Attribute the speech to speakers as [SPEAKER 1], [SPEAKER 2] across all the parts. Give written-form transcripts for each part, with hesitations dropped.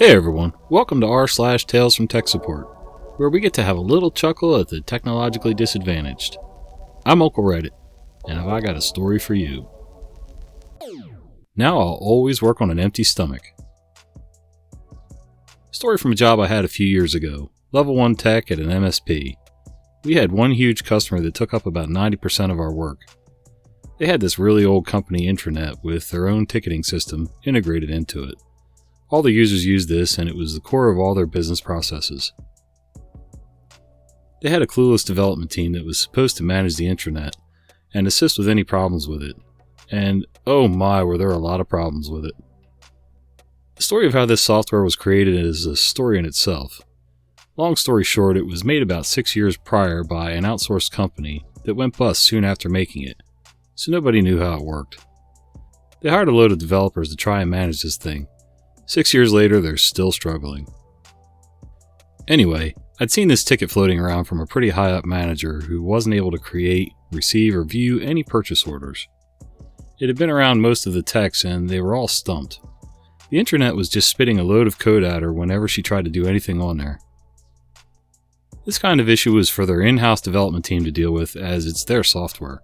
[SPEAKER 1] Hey everyone, welcome to r/Tales from Tech Support, where we get to have a little chuckle at the technologically disadvantaged. I'm Uncle Reddit, and have I got a story for you. Now I'll always work on an empty stomach. Story from a job I had a few years ago, level 1 tech at an MSP. We had one huge customer that took up about 90% of our work. They had this really old company intranet with their own ticketing system integrated into it. All the users used this, and it was the core of all their business processes. They had a clueless development team that was supposed to manage the intranet and assist with any problems with it. And oh my, were there a lot of problems with it. The story of how this software was created is a story in itself. Long story short, it was made about 6 years prior by an outsourced company that went bust soon after making it, so nobody knew how it worked. They hired a load of developers to try and manage this thing. 6 years later, they're still struggling. Anyway, I'd seen this ticket floating around from a pretty high up manager who wasn't able to create, receive, or view any purchase orders. It had been around most of the techs and they were all stumped. The intranet was just spitting a load of code at her whenever she tried to do anything on there. This kind of issue was for their in-house development team to deal with, as it's their software.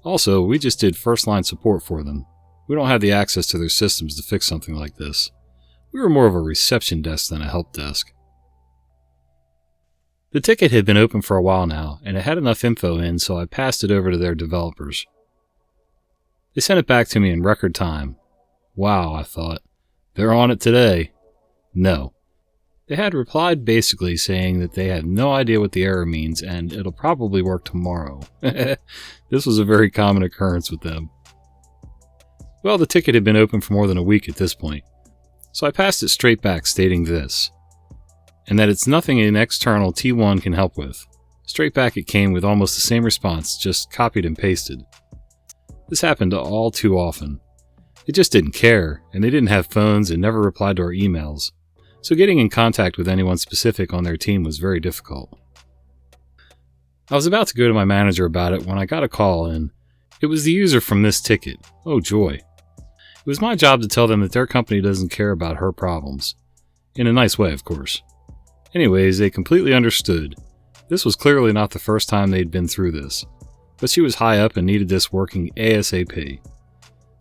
[SPEAKER 1] Also, we just did first-line support for them. We don't have the access to their systems to fix something like this. We were more of a reception desk than a help desk. The ticket had been open for a while now, and it had enough info in, so I passed it over to their developers. They sent it back to me in record time. Wow, I thought. They're on it today. No. They had replied basically saying that they had no idea what the error means, and it'll probably work tomorrow. This was a very common occurrence with them. Well, the ticket had been open for more than a week at this point. So I passed it straight back stating this, and that it's nothing an external T1 can help with. Straight back it came with almost the same response, just copied and pasted. This happened all too often. They just didn't care, and they didn't have phones and never replied to our emails, so getting in contact with anyone specific on their team was very difficult. I was about to go to my manager about it when I got a call, and it was the user from this ticket. Oh joy. It was my job to tell them that their company doesn't care about her problems. In a nice way, of course. Anyways, they completely understood. This was clearly not the first time they'd been through this, but she was high up and needed this working ASAP.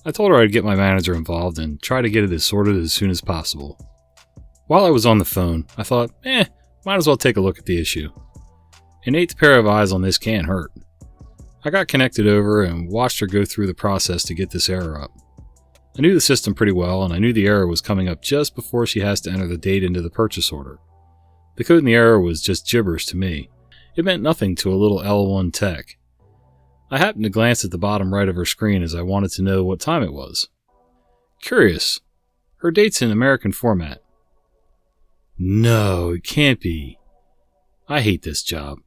[SPEAKER 1] I told her I'd get my manager involved and try to get it sorted as soon as possible. While I was on the phone, I thought, might as well take a look at the issue. An eighth pair of eyes on this can't hurt. I got connected over and watched her go through the process to get this error up. I knew the system pretty well, and I knew the error was coming up just before she has to enter the date into the purchase order. The code in the error was just gibberish to me. It meant nothing to a little L1 tech. I happened to glance at the bottom right of her screen as I wanted to know what time it was. Curious. Her date's in American format. No, it can't be. I hate this job.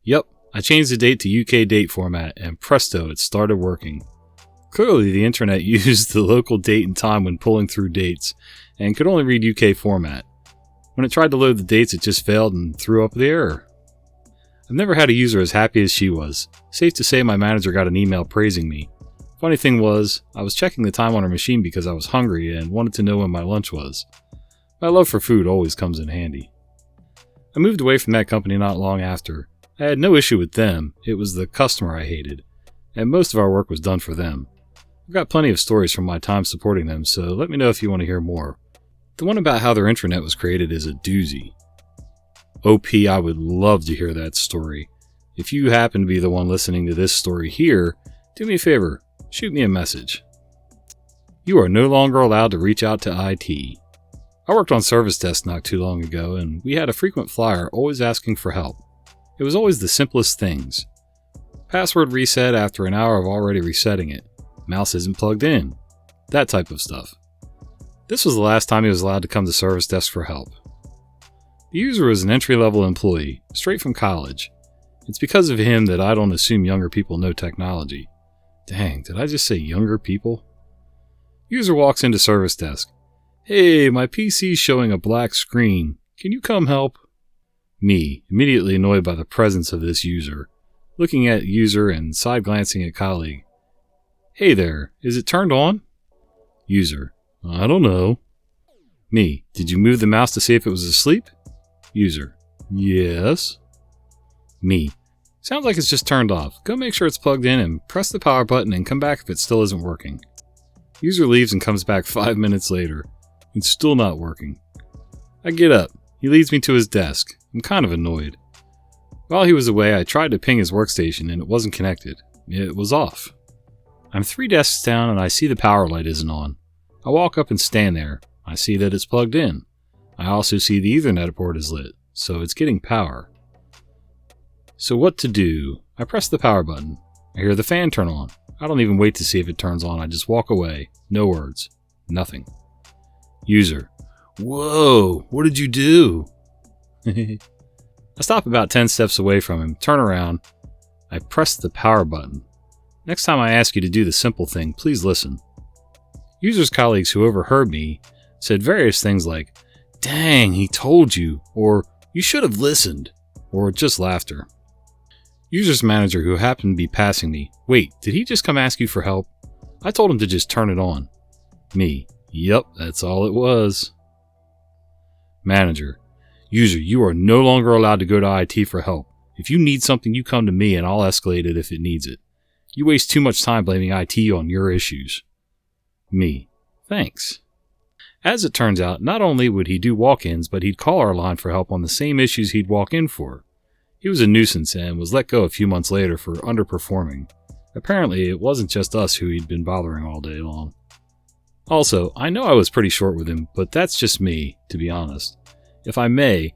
[SPEAKER 1] Yep, I changed the date to UK date format, and presto, it started working. Clearly, the internet used the local date and time when pulling through dates, and could only read UK format. When it tried to load the dates, it just failed and threw up the error. I've never had a user as happy as she was. Safe to say my manager got an email praising me. Funny thing was, I was checking the time on her machine because I was hungry and wanted to know when my lunch was. My love for food always comes in handy. I moved away from that company not long after. I had no issue with them, it was the customer I hated, and most of our work was done for them. I've got plenty of stories from my time supporting them, so let me know if you want to hear more. The one about how their intranet was created is a doozy. OP, I would love to hear that story. If you happen to be the one listening to this story here, do me a favor, shoot me a message. You are no longer allowed to reach out to IT. I worked on service desk not too long ago, and we had a frequent flyer always asking for help. It was always the simplest things. Password reset after an hour of already resetting it. Mouse isn't plugged in. That type of stuff. This was the last time he was allowed to come to service desk for help. The user was an entry-level employee, straight from college. It's because of him that I don't assume younger people know technology. Dang, did I just say younger people? User walks into service desk. Hey, my PC's showing a black screen. Can you come help? Me, immediately annoyed by the presence of this user. Looking at user and side-glancing at colleague. Hey there, is it turned on? User, I don't know. Me, did you move the mouse to see if it was asleep? User, yes. Me, sounds like it's just turned off. Go make sure it's plugged in and press the power button and come back if it still isn't working. User leaves and comes back 5 minutes later. It's still not working. I get up. He leads me to his desk. I'm kind of annoyed. While he was away, I tried to ping his workstation and it wasn't connected. It was off. I'm 3 desks down and I see the power light isn't on. I walk up and stand there. I see that it's plugged in. I also see the Ethernet port is lit, so it's getting power. So what to do? I press the power button. I hear the fan turn on. I don't even wait to see if it turns on. I just walk away. No words. Nothing. User. Whoa, what did you do? I stop about 10 steps away from him, turn around. I press the power button. Next time I ask you to do the simple thing, please listen. User's colleagues who overheard me said various things like, "Dang, he told you," or "You should have listened," or just laughter. User's manager who happened to be passing me, "Wait, did he just come ask you for help? I told him to just turn it on." Me, "Yep, that's all it was." Manager, "User, you are no longer allowed to go to IT for help. If you need something, you come to me and I'll escalate it if it needs it. You waste too much time blaming IT on your issues." Me, "Thanks." As it turns out, not only would he do walk-ins, but he'd call our line for help on the same issues he'd walk in for. He was a nuisance and was let go a few months later for underperforming. Apparently, it wasn't just us who he'd been bothering all day long. Also, I know I was pretty short with him, but that's just me, to be honest. If I may,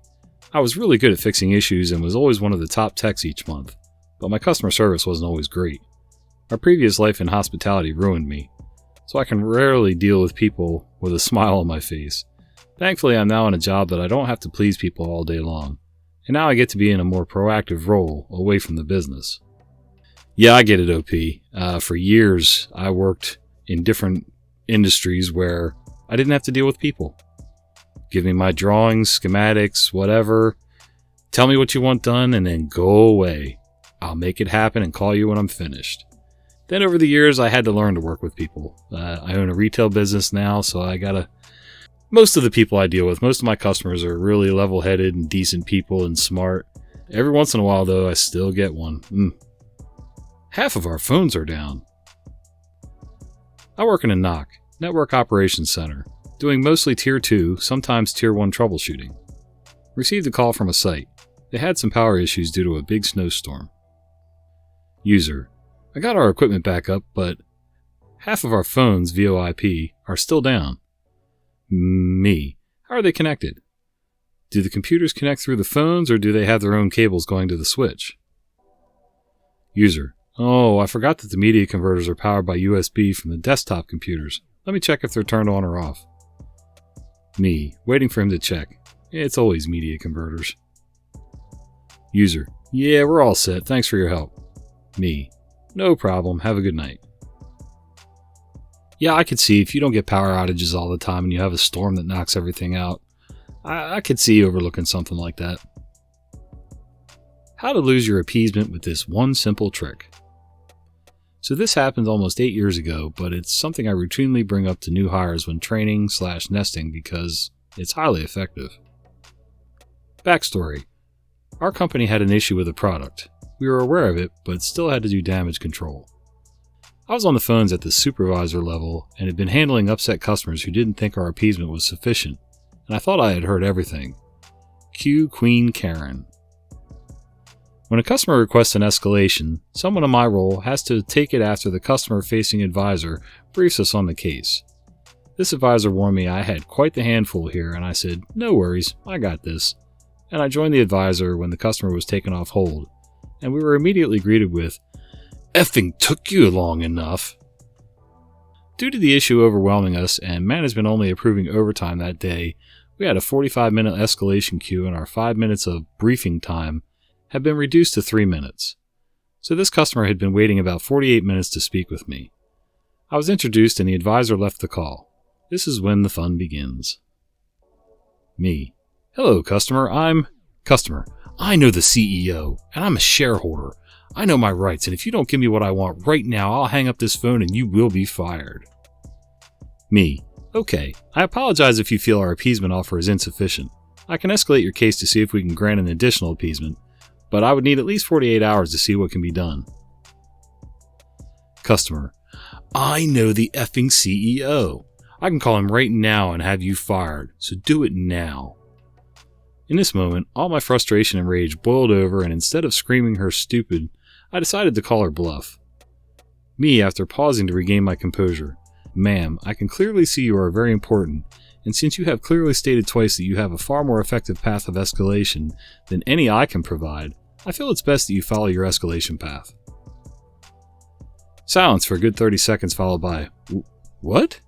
[SPEAKER 1] I was really good at fixing issues and was always one of the top techs each month, but my customer service wasn't always great. My previous life in hospitality ruined me, so I can rarely deal with people with a smile on my face. Thankfully, I'm now in a job that I don't have to please people all day long, and now I get to be in a more proactive role away from the business. Yeah, I get it, OP. For years, I worked in different industries where I didn't have to deal with people. Give me my drawings, schematics, whatever. Tell me what you want done and then go away. I'll make it happen and call you when I'm finished. Then over the years, I had to learn to work with people. I own a retail business now, so most of the people I deal with, most of my customers are really level-headed and decent people and smart. Every once in a while, though, I still get one. Half of our phones are down. I work in a NOC, Network Operations Center, doing mostly Tier 2, sometimes Tier 1 troubleshooting. Received a call from a site. They had some power issues due to a big snowstorm. User. I got our equipment back up, but half of our phones VoIP are still down. Me. How are they connected? Do the computers connect through the phones or do they have their own cables going to the switch? User. Oh, I forgot that the media converters are powered by USB from the desktop computers. Let me check if they're turned on or off. Me. Waiting for him to check. It's always media converters. User. Yeah, we're all set. Thanks for your help. Me. No problem. Have a good night. Yeah, I could see if you don't get power outages all the time and you have a storm that knocks everything out. I could see overlooking something like that. How to lose your appeasement with this one simple trick. So this happened almost 8 years ago, but it's something I routinely bring up to new hires when training/nesting because it's highly effective. Backstory. Our company had an issue with a product. We were aware of it, but still had to do damage control. I was on the phones at the supervisor level and had been handling upset customers who didn't think our appeasement was sufficient, and I thought I had heard everything. Cue Queen Karen. When a customer requests an escalation, someone in my role has to take it after the customer-facing advisor briefs us on the case. This advisor warned me I had quite the handful here, and I said, "No worries, I got this." And I joined the advisor when the customer was taken off hold, and we were immediately greeted with, "Effing took you long enough." Due to the issue overwhelming us and management only approving overtime that day, we had a 45-minute escalation queue and our 5 minutes of briefing time had been reduced to 3 minutes. So this customer had been waiting about 48 minutes to speak with me. I was introduced and the advisor left the call. This is when the fun begins. Me. Hello, customer. Customer. I know the CEO, and I'm a shareholder. I know my rights, and if you don't give me what I want right now, I'll hang up this phone and you will be fired. Me. Okay, I apologize if you feel our appeasement offer is insufficient. I can escalate your case to see if we can grant an additional appeasement, but I would need at least 48 hours to see what can be done. Customer: I know the effing CEO. I can call him right now and have you fired, so do it now. In this moment, all my frustration and rage boiled over, and instead of screaming her stupid, I decided to call her bluff. Me, after pausing to regain my composure: Ma'am, I can clearly see you are very important, and since you have clearly stated twice that you have a far more effective path of escalation than any I can provide, I feel it's best that you follow your escalation path. Silence for a good 30 seconds, followed by, What?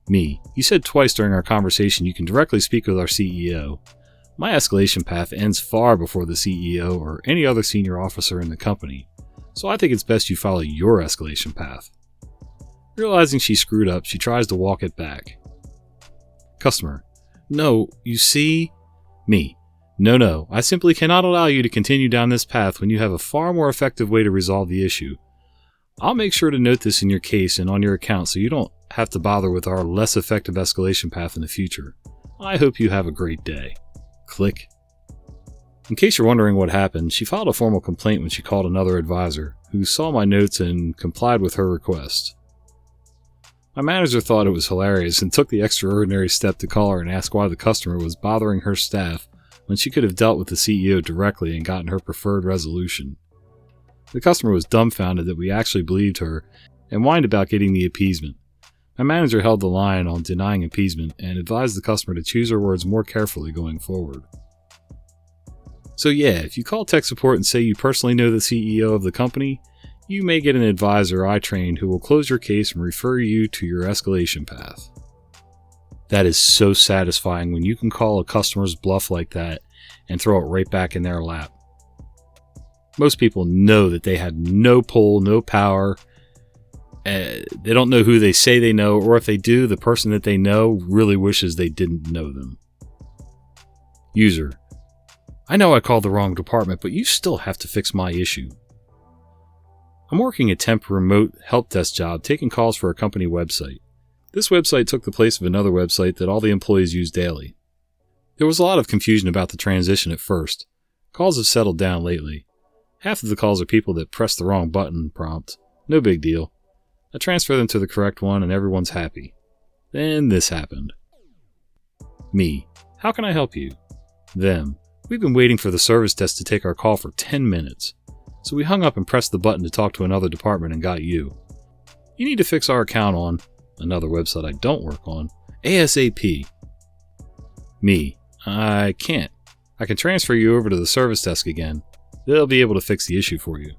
[SPEAKER 1] Me: You said twice during our conversation you can directly speak with our CEO. My escalation path ends far before the CEO or any other senior officer in the company, so I think it's best you follow your escalation path. Realizing she screwed up, she tries to walk it back. Customer: No, you see? Me: No, I simply cannot allow you to continue down this path when you have a far more effective way to resolve the issue. I'll make sure to note this in your case and on your account so you don't have to bother with our less effective escalation path in the future. I hope you have a great day. Click. In case you're wondering what happened, she filed a formal complaint when she called another advisor, who saw my notes and complied with her request. My manager thought it was hilarious and took the extraordinary step to call her and ask why the customer was bothering her staff when she could have dealt with the CEO directly and gotten her preferred resolution. The customer was dumbfounded that we actually believed her and whined about getting the appeasement. My manager held the line on denying appeasement and advised the customer to choose her words more carefully going forward. So yeah, if you call tech support and say you personally know the CEO of the company, you may get an advisor I trained who will close your case and refer you to your escalation path. That is so satisfying when you can call a customer's bluff like that and throw it right back in their lap. Most people know that they had no pull, no power. They don't know who they say they know, or if they do, the person that they know really wishes they didn't know them. User: I know I called the wrong department, but you still have to fix my issue. I'm working a temp remote help desk job taking calls for a company website. This website took the place of another website that all the employees use daily. There was a lot of confusion about the transition at first. Calls have settled down lately. Half of the calls are people that press the wrong button prompt. No big deal. I transfer them to the correct one and everyone's happy. Then this happened. Me: How can I help you? Them: We've been waiting for the service desk to take our call for 10 minutes. So we hung up and pressed the button to talk to another department and got you. You need to fix our account on another website I don't work on ASAP. Me: I can't. I can transfer you over to the service desk again. They'll be able to fix the issue for you.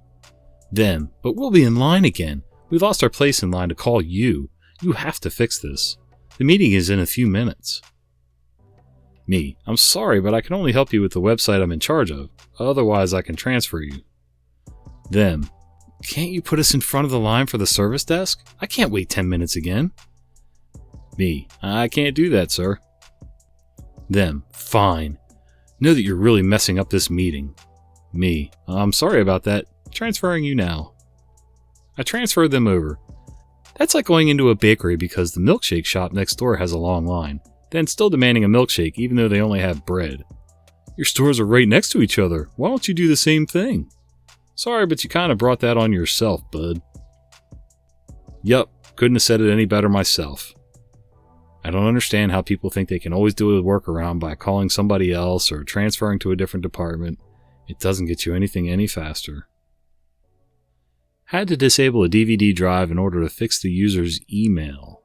[SPEAKER 1] Them: But we'll be in line again. We lost our place in line to call you. You have to fix this. The meeting is in a few minutes. Me: I'm sorry, but I can only help you with the website I'm in charge of. Otherwise, I can transfer you. Them: Can't you put us in front of the line for the service desk? I can't wait 10 minutes again. Me: I can't do that, sir. Them: Fine. Know that you're really messing up this meeting. Me: I'm sorry about that. Transferring you now. I transferred them over. That's like going into a bakery because the milkshake shop next door has a long line, then still demanding a milkshake even though they only have bread. Your stores are right next to each other. Why don't you do the same thing? Sorry, but you kind of brought that on yourself, bud. Yup, couldn't have said it any better myself. I don't understand how people think they can always do a workaround by calling somebody else or transferring to a different department. It doesn't get you anything any faster. Had to disable a DVD drive in order to fix the user's email.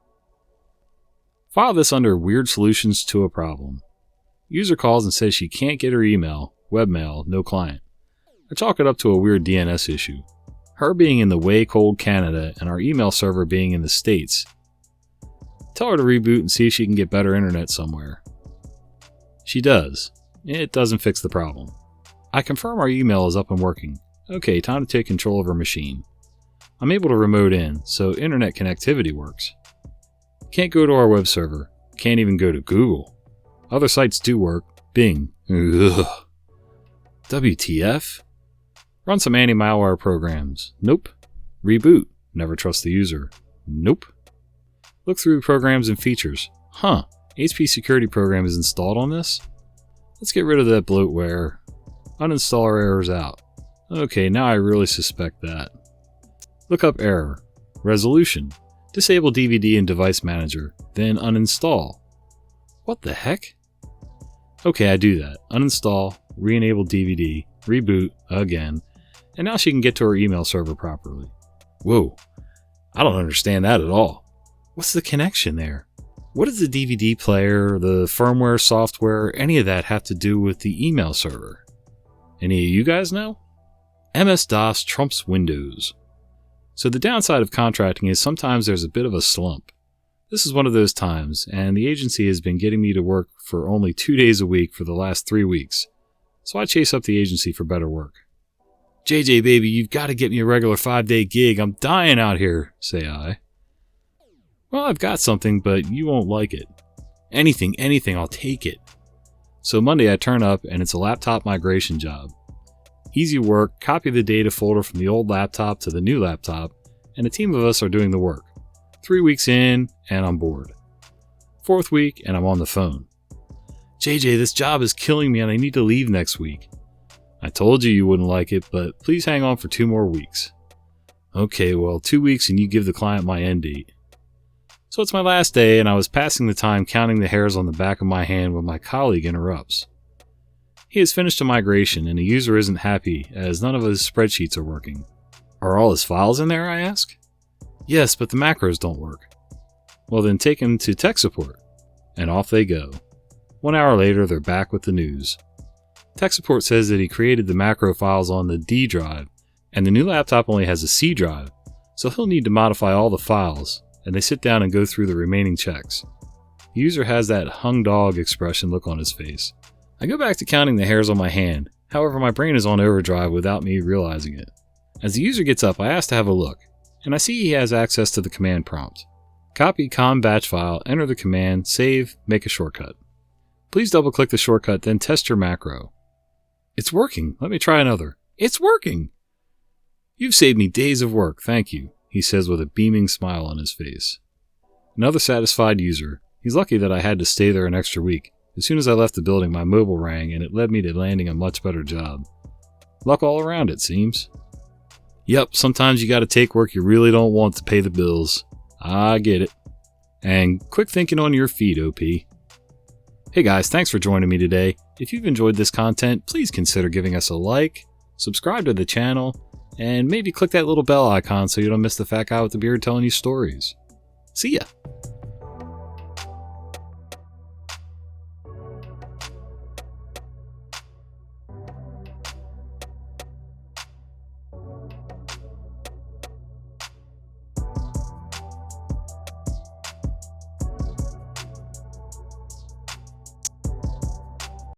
[SPEAKER 1] File this under Weird Solutions to a Problem. User calls and says she can't get her email, webmail, no client. I chalk it up to a weird DNS issue. Her being in the way cold Canada and our email server being in the States. Tell her to reboot and see if she can get better internet somewhere. She does. It doesn't fix the problem. I confirm our email is up and working. Okay, time to take control of her machine. I'm able to remote in, so internet connectivity works. Can't go to our web server. Can't even go to Google. Other sites do work. Bing. Ugh. WTF? Run some anti-malware programs. Nope. Reboot. Never trust the user. Nope. Look through programs and features. Huh, HP security program is installed on this? Let's get rid of that bloatware. Uninstall our errors out. Okay, now I really suspect that. Look up error. Resolution. Disable DVD and device manager, then uninstall. What the heck? Okay, I do that. Uninstall, re-enable DVD, reboot again, and now she can get to her email server properly. Whoa, I don't understand that at all. What's the connection there? What does the DVD player, the firmware, software, any of that have to do with the email server? Any of you guys know? MS-DOS trumps Windows. So the downside of contracting is sometimes there's a bit of a slump. This is one of those times, and the agency has been getting me to work for only 2 days a week for the last 3 weeks. So I chase up the agency for better work. JJ baby, you've got to get me a regular 5-day gig. I'm dying out here, say I. Well, I've got something, but you won't like it. Anything, I'll take it. So Monday I turn up and it's a laptop migration job. Easy work, copy the data folder from the old laptop to the new laptop, and a team of us are doing the work. 3 weeks in, and I'm bored. 4th week, and I'm on the phone. JJ, this job is killing me and I need to leave next week. I told you wouldn't like it, but please hang on for 2 more weeks. Okay, well, 2 weeks and you give the client my end date. So it's my last day and I was passing the time counting the hairs on the back of my hand when my colleague interrupts. He has finished a migration and the user isn't happy as none of his spreadsheets are working. Are all his files in there, I ask? Yes, but the macros don't work. Well then take him to tech support. And off they go. 1 hour later they're back with the news. Tech support says that he created the macro files on the D drive and the new laptop only has a C drive, so he'll need to modify all the files, and they sit down and go through the remaining checks. The user has that hung dog expression look on his face. I go back to counting the hairs on my hand, however my brain is on overdrive without me realizing it. As the user gets up, I ask to have a look, and I see he has access to the command prompt. Copy com batch file, enter the command, save, make a shortcut. Please double click the shortcut, then test your macro. It's working, let me try another. It's working! You've saved me days of work, thank you, he says with a beaming smile on his face. Another satisfied user. He's lucky that I had to stay there an extra week. As soon as I left the building, my mobile rang and it led me to landing a much better job. Luck all around, it seems. Yep, sometimes you gotta take work you really don't want to pay the bills. I get it. And quick thinking on your feet, OP. Hey guys, thanks for joining me today. If you've enjoyed this content, please consider giving us a like, subscribe to the channel, and maybe click that little bell icon so you don't miss the fat guy with the beard telling you stories. See ya!